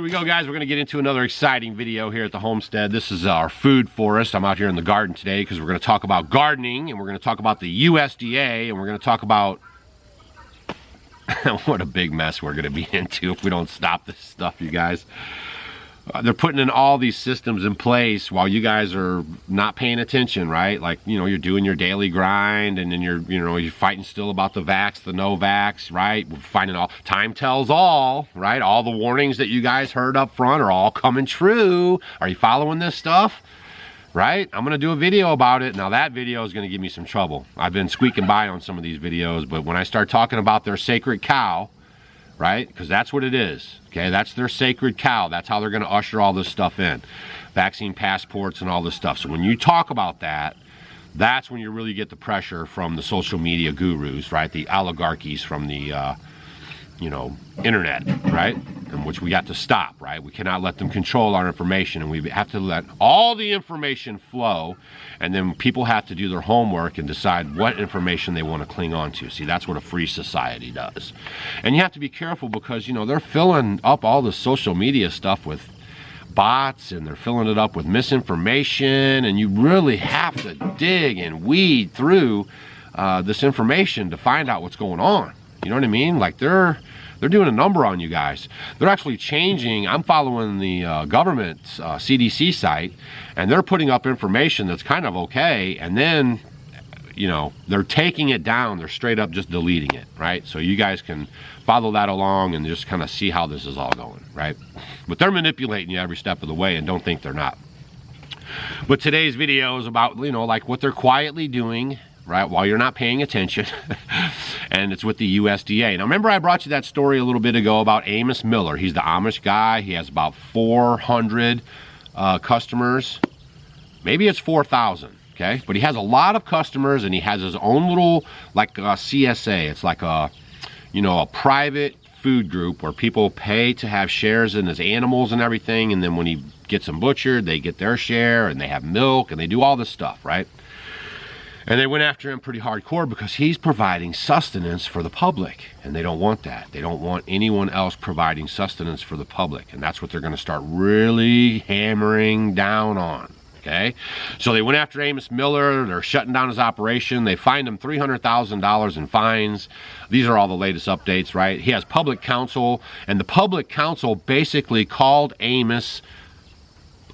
Here we go, guys. We're going to get into another exciting video here at the homestead. This is our food forest. I'm out here in the garden today because we're going to talk about gardening, and we're going to talk about the USDA, and we're going to talk about what a big mess we're going to be into if we don't stop this stuff, you guys. They're putting in all these systems in place while you guys are not paying attention, right? Like, you know, you're doing your daily grind, and then you're fighting still about the vax, the no vax, right? We're finding all, time tells all, right? All the warnings that you guys heard up front are all coming true. Are you following this stuff? Right? I'm going to do a video about it. Now that video is going to give me some trouble. I've been squeaking by on some of these videos, but when I start talking about their sacred cow, right? Because that's what it is. Okay, that's their sacred cow. That's how they're going to usher all this stuff in. Vaccine passports and all this stuff. So when you talk about that, that's when you really get the pressure from the social media gurus, right? The oligarchies from the, internet, right? And which we got to stop, right? We cannot let them control our information, and we have to let all the information flow, and then people have to do their homework and decide what information they want to cling on to. See, that's what a free society does. And you have to be careful because, you know, they're filling up all the social media stuff with bots, and they're filling it up with misinformation, and you really have to dig and weed through this information to find out what's going on. You know what I mean? Like they're doing a number on you guys. They're actually changing. I'm following the government's CDC site, and they're putting up information that's kind of okay, and then, you know, they're taking it down. They're straight up just deleting it, right? So you guys can follow that along and just kind of see how this is all going, right? But they're manipulating you every step of the way, and don't think they're not. But today's video is about, you know, like what they're quietly doing, right, while you're not paying attention. And it's with the USDA. Now, remember I brought you that story a little bit ago about Amos Miller. He's the Amish guy. He has about 400 customers. Maybe it's 4,000, okay? But he has a lot of customers, and he has his own little, like, CSA. It's like a, you know, a private food group where people pay to have shares in his animals and everything, and then when he gets them butchered, they get their share, and they have milk, and they do all this stuff, right? And they went after him pretty hardcore because he's providing sustenance for the public, and they don't want that. They don't want anyone else providing sustenance for the public, and that's what they're going to start really hammering down on, okay? So they went after Amos Miller. They're shutting down his operation. They fined him $300,000 in fines. These are all the latest updates, right? He has public counsel, and the public counsel basically called Amos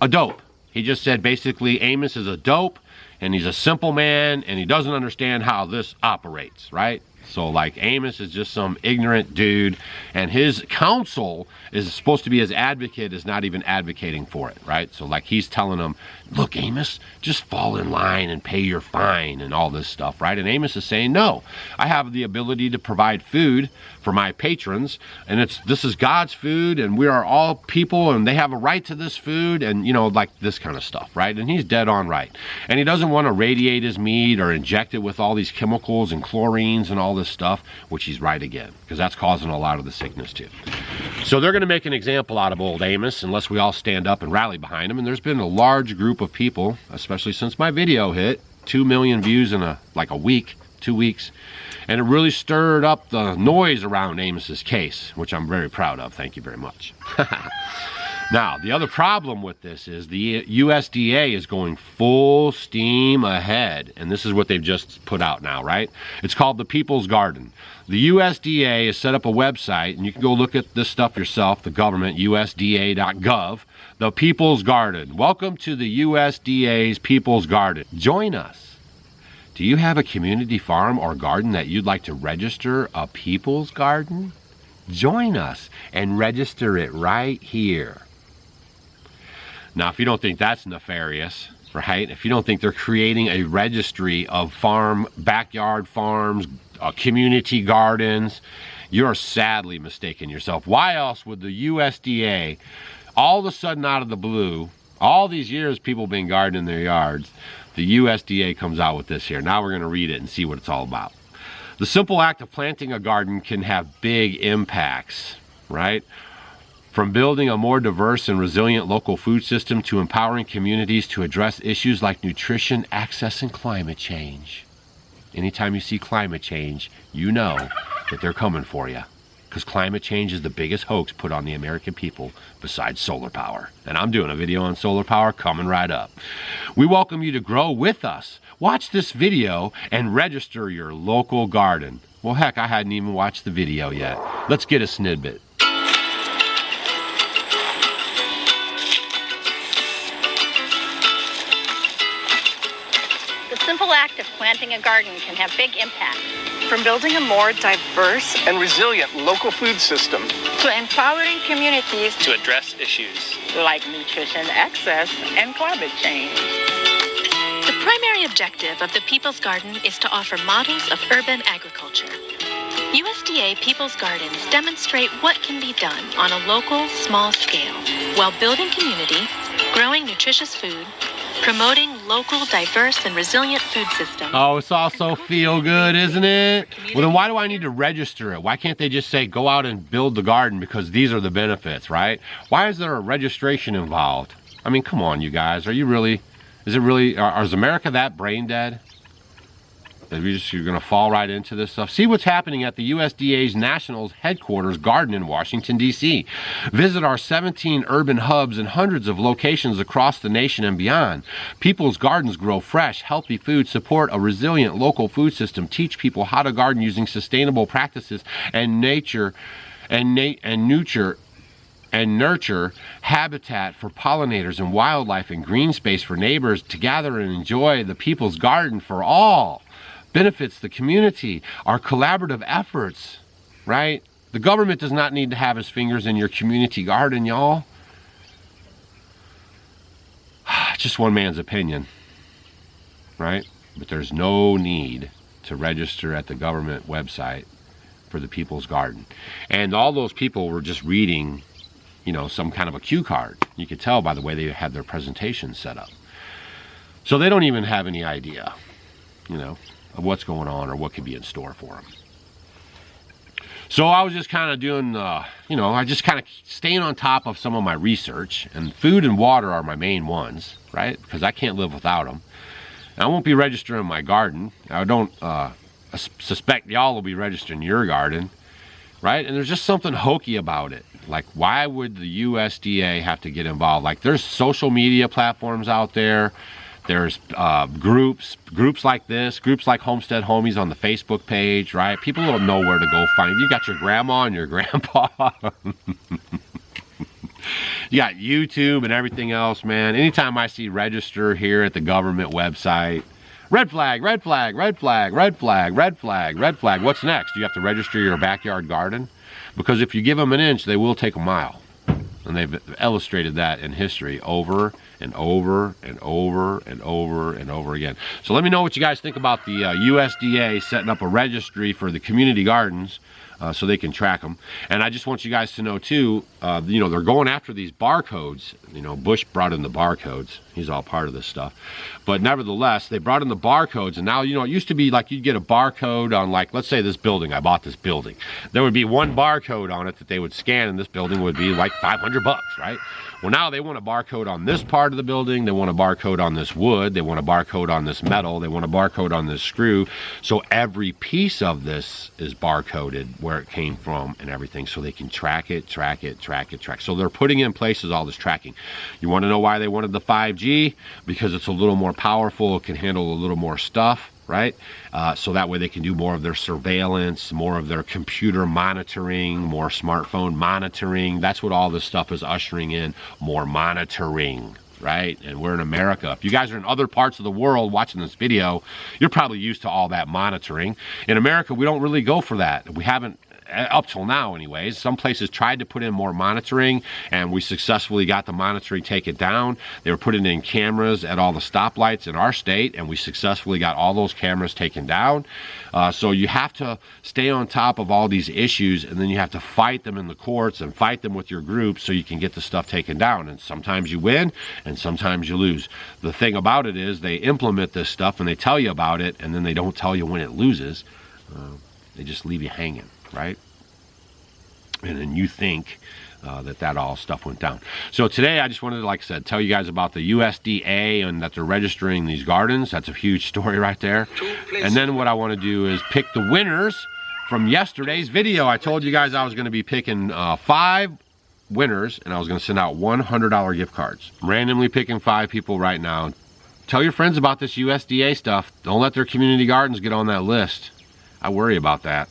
a dope. He just said basically Amos is a dope, and he's a simple man, and he doesn't understand how this operates, right? So, like, Amos is just some ignorant dude, and his counsel is supposed to be his advocate, is not even advocating for it, right? So, like, he's telling him, look, Amos, just fall in line and pay your fine and all this stuff, right? And Amos is saying, no, I have the ability to provide food for my patrons, and this is God's food, and we are all people, and they have a right to this food, and, you know, like this kind of stuff, right? And he's dead on right. And he doesn't want to radiate his meat or inject it with all these chemicals and chlorines and all this stuff, which he's right again, because that's causing a lot of the sickness too. So they're going to make an example out of old Amos unless we all stand up and rally behind him. And there's been a large group of people, especially since my video hit 2 million views in a week, 2 weeks, and it really stirred up the noise around Amos's case, which I'm very proud of. Thank you very much. Now, the other problem with this is the USDA is going full steam ahead, and this is what they've just put out now, right? It's called the People's Garden. The USDA has set up a website, and you can go look at this stuff yourself, the government, usda.gov, the People's Garden. Welcome to the USDA's People's Garden. Join us. Do you have a community farm or garden that you'd like to register a People's Garden? Join us and register it right here. Now, if you don't think that's nefarious, right? If you don't think they're creating a registry of backyard farms, community gardens, you're sadly mistaken yourself. Why else would the USDA, all of a sudden out of the blue, all these years people have been gardening their yards, the USDA comes out with this here. Now we're going to read it and see what it's all about. The simple act of planting a garden can have big impacts, right? From building a more diverse and resilient local food system to empowering communities to address issues like nutrition, access, and climate change. Anytime you see climate change, you know that they're coming for you. because climate change is the biggest hoax put on the American people besides solar power. And I'm doing a video on solar power coming right up. We welcome you to grow with us. Watch this video and register your local garden. Well, heck, I hadn't even watched the video yet. Let's get a snippet. The simple act of planting a garden can have big impacts. From building a more diverse and resilient local food system To empowering communities to address issues like nutrition access and climate change. The primary objective of the People's Garden is to offer models of urban agriculture. USDA People's Gardens demonstrate what can be done on a local, small scale while building community, growing nutritious food, promoting local, diverse, and resilient food systems. Oh, it's also feel good, isn't it? Well, then why do I need to register it? Why can't they just say, go out and build the garden because these are the benefits, right? Why is there a registration involved? I mean, come on, you guys. Are you really, is America that brain dead? That you're going to fall right into this stuff? See what's happening at the USDA's National Headquarters Garden in Washington, D.C. Visit our 17 urban hubs and hundreds of locations across the nation and beyond. People's Gardens grow fresh, healthy food, support a resilient local food system, teach people how to garden using sustainable practices, and nurture habitat for pollinators and wildlife and green space for neighbors to gather and enjoy the People's Garden for all. Benefits the community, our collaborative efforts, right? The government does not need to have his fingers in your community garden, y'all. Just one man's opinion, right? But there's no need to register at the government website for the People's Garden. And all those people were just reading, you know, some kind of a cue card. You could tell by the way they had their presentation set up. So they don't even have any idea, you know, of what's going on or what could be in store for them. So I was just kind of doing, you know, I just kind of staying on top of some of my research, and food and water are my main ones, right? Because I can't live without them. And I won't be registering my garden. I don't suspect y'all will be registering your garden, right? And there's just something hokey about it. Like, why would the USDA have to get involved? Like, there's social media platforms out there. There's groups like this, groups like Homestead Homies on the Facebook page, right? People don't know where to go find. You got your grandma and your grandpa. You got YouTube and everything else, man. Anytime I see register here at the government website, red flag, red flag, red flag, red flag, red flag, red flag. What's next? You have to register your backyard garden? Because if you give them an inch, they will take a mile. And they've illustrated that in history over and over and over and over and over again. So let me know what you guys think about the USDA setting up a registry for the community gardens so they can track them. And I just want you guys to know too, you know, they're going after these barcodes. You know, Bush brought in the barcodes. He's all part of this stuff. But nevertheless, they brought in the barcodes, and now, you know, it used to be like you'd get a barcode on, like, let's say this building, I bought this building. There would be one barcode on it that they would scan, and this building would be like $500, right? Well, now they want a barcode on this part of the building. They want a barcode on this wood. They want a barcode on this metal. They want a barcode on this screw. So every piece of this is barcoded, where it came from and everything, so they can track it, track it, track it, track. So they're putting in places all this tracking. You want to know why they wanted the 5G? Because it's a little more powerful. It can handle a little more stuff, right? So that way they can do more of their surveillance, more of their computer monitoring, more smartphone monitoring. That's what all this stuff is ushering in, more monitoring, right? And we're in America. If you guys are in other parts of the world watching this video, you're probably used to all that monitoring. In America, we don't really go for that. We haven't, up till now anyways. Some places tried to put in more monitoring, and we successfully got the monitoring taken down. They were putting in cameras at all the stoplights in our state, and we successfully got all those cameras taken down. So you have to stay on top of all these issues, and then you have to fight them in the courts and fight them with your group so you can get the stuff taken down. And sometimes you win, and sometimes you lose. The thing about it is they implement this stuff, and they tell you about it, and then they don't tell you when it loses. They just leave you hanging, right? And then you think that all stuff went down. So today I just wanted to, like I said, tell you guys about the USDA and that they're registering these gardens. That's a huge story right there. And then what I want to do is pick the winners from yesterday's video. I told you guys I was going to be picking 5 winners, and I was going to send out $100 gift cards. Randomly picking 5 people right now. Tell your friends about this USDA stuff. Don't let their community gardens get on that list. I worry about that.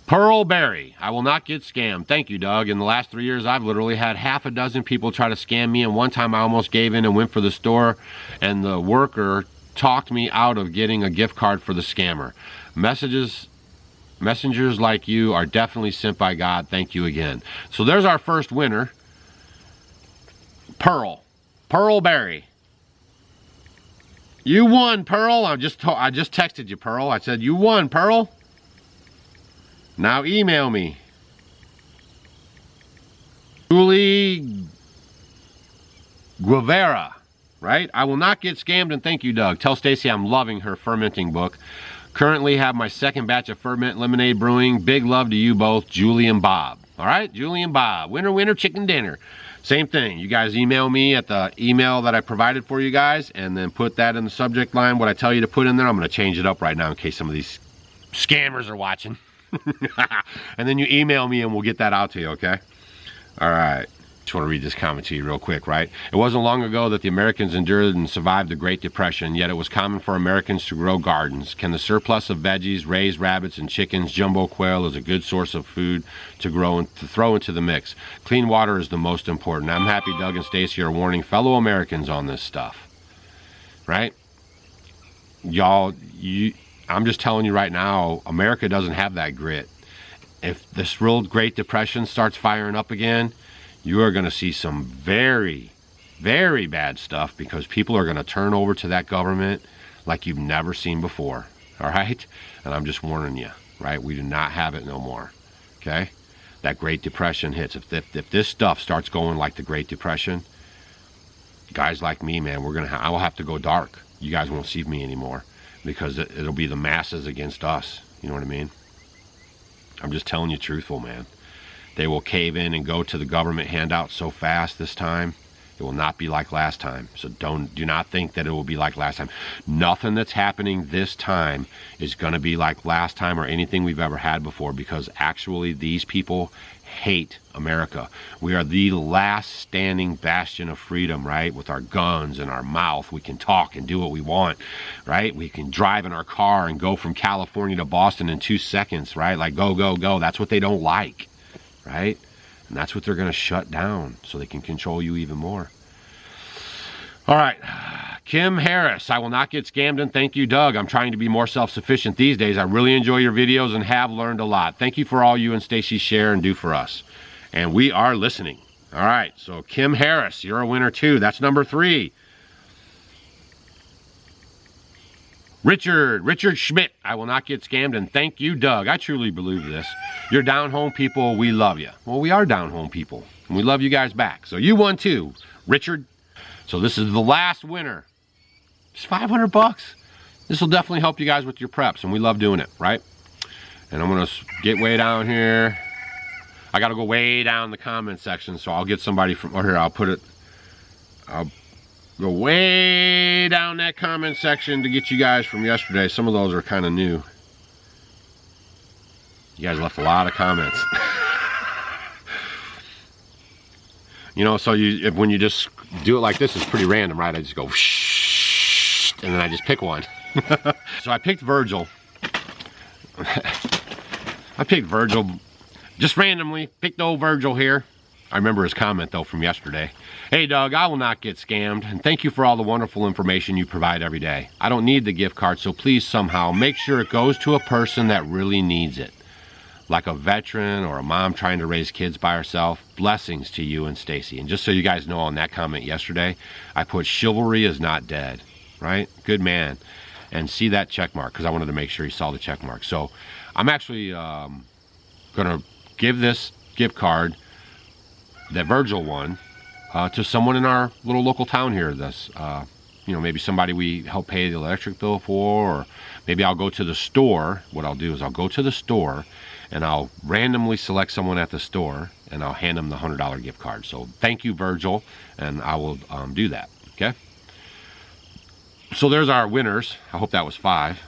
Pearl Berry, I will not get scammed. Thank you, Doug. In the last 3 years, I've literally had half a dozen people try to scam me, and one time I almost gave in and went for the store, and the worker talked me out of getting a gift card for the scammer. Messengers like you are definitely sent by God. Thank you again. So there's our first winner. Pearl Berry. You won, Pearl. I just texted you, Pearl. I said, you won, Pearl. Now email me. Julie Guevara, right? I will not get scammed, and thank you, Doug. Tell Stacy I'm loving her fermenting book. Currently have my second batch of ferment lemonade brewing. Big love to you both, Julie and Bob. All right, Julie and Bob. Winner, winner, chicken dinner. Same thing. You guys email me at the email that I provided for you guys, and then put that in the subject line. What I tell you to put in there, I'm going to change it up right now in case some of these scammers are watching. And then you email me and we'll get that out to you, okay? All right. Just want to read this comment to you real quick, right? It wasn't long ago that the Americans endured and survived the Great Depression, yet it was common for Americans to grow gardens. Can the surplus of veggies, raised rabbits and chickens, jumbo quail is a good source of food to grow and to throw into the mix. Clean water is the most important. I'm happy Doug and Stacy are warning fellow Americans on this stuff, right? Y'all, I'm just telling you right now, America doesn't have that grit. If this real Great Depression starts firing up again, you are going to see some very, very bad stuff, because people are going to turn over to that government like you've never seen before, all right? And I'm just warning you, right? We do not have it no more, okay? That Great Depression hits. If this stuff starts going like the Great Depression, guys like me, man, I will have to go dark. You guys won't see me anymore, because it'll be the masses against us. You know what I mean? I'm just telling you truthful, man. They will cave in and go to the government handouts so fast this time. It will not be like last time. So do not think that it will be like last time. Nothing that's happening this time is going to be like last time or anything we've ever had before, because actually these people hate America. We are the last standing bastion of freedom, right? With our guns and our mouth, we can talk and do what we want, right? We can drive in our car and go from California to Boston in 2 seconds, right? Like go, go, go. That's what they don't like, right? And that's what they're going to shut down so they can control you even more. All right, Kim Harris, I will not get scammed, and thank you, Doug. I'm trying to be more self-sufficient these days. I really enjoy your videos and have learned a lot. Thank you for all you and Stacy share and do for us. And we are listening. All right, so Kim Harris, you're a winner too. That's number 3. Richard Schmidt, I will not get scammed, and thank you, Doug. I truly believe this. You're down-home people. We love you. Well, we are down-home people, and we love you guys back. So you won too, Richard. So this is the last winner. It's $500. This will definitely help you guys with your preps, and we love doing it, right? And I'm gonna get way down here. I gotta go way down the comment section, so I'll get somebody from here. I'll go way down that comment section to get you guys from yesterday. Some of those are kind of new. You guys left a lot of comments. You know, so when you just do it like this, it's pretty random, right? I just go shh, and then I just pick one. So I picked Virgil. I picked Virgil just randomly. Picked old Virgil here. I remember his comment though from yesterday. Hey Doug, I will not get scammed, and thank you for all the wonderful information you provide every day. I don't need the gift card, so please somehow make sure it goes to a person that really needs it. Like a veteran or a mom trying to raise kids by herself. Blessings to you and Stacy. And just so you guys know, on that comment yesterday, I put chivalry is not dead, right? Good man. And see that check mark, because I wanted to make sure he saw the check mark. So I'm actually going to give this gift card that Virgil won to someone in our little local town here. This, you know, maybe somebody we help pay the electric bill for, or maybe I'll go to the store. What I'll do is I'll go to the store and I'll randomly select someone at the store, and I'll hand them the $100 gift card. So thank you, Virgil, and I will do that, okay? So there's our winners. I hope that was 5.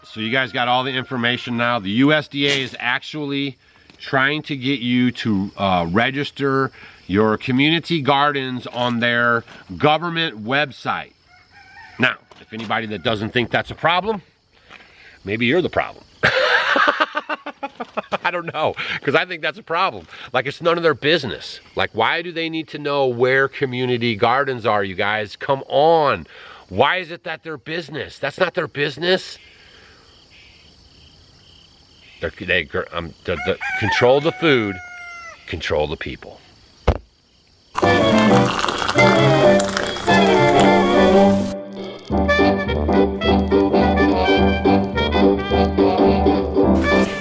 So you guys got all the information now. The USDA is actually trying to get you to register your community gardens on their government website. Now, if anybody that doesn't think that's a problem, maybe you're the problem. I don't know, because I think that's a problem. Like, it's none of their business. Like, why do they need to know where community gardens are, you guys? Come on. Why is it that their business? That's not their business. They control the food, control the people.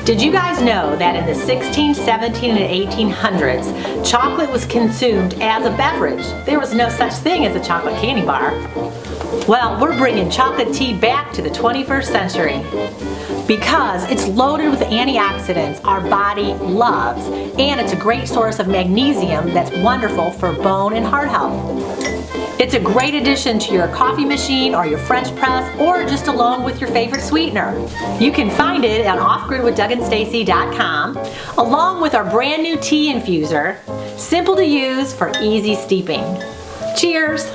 Did you guys know that in the 16, 17, and 1800s, chocolate was consumed as a beverage? There was no such thing as a chocolate candy bar. Well, we're bringing chocolate tea back to the 21st century because it's loaded with antioxidants our body loves, and it's a great source of magnesium that's wonderful for bone and heart health. It's a great addition to your coffee machine or your French press, or just along with your favorite sweetener. You can find it on offgridwithdougandstacy.com, along with our brand new tea infuser, simple to use for easy steeping. Cheers!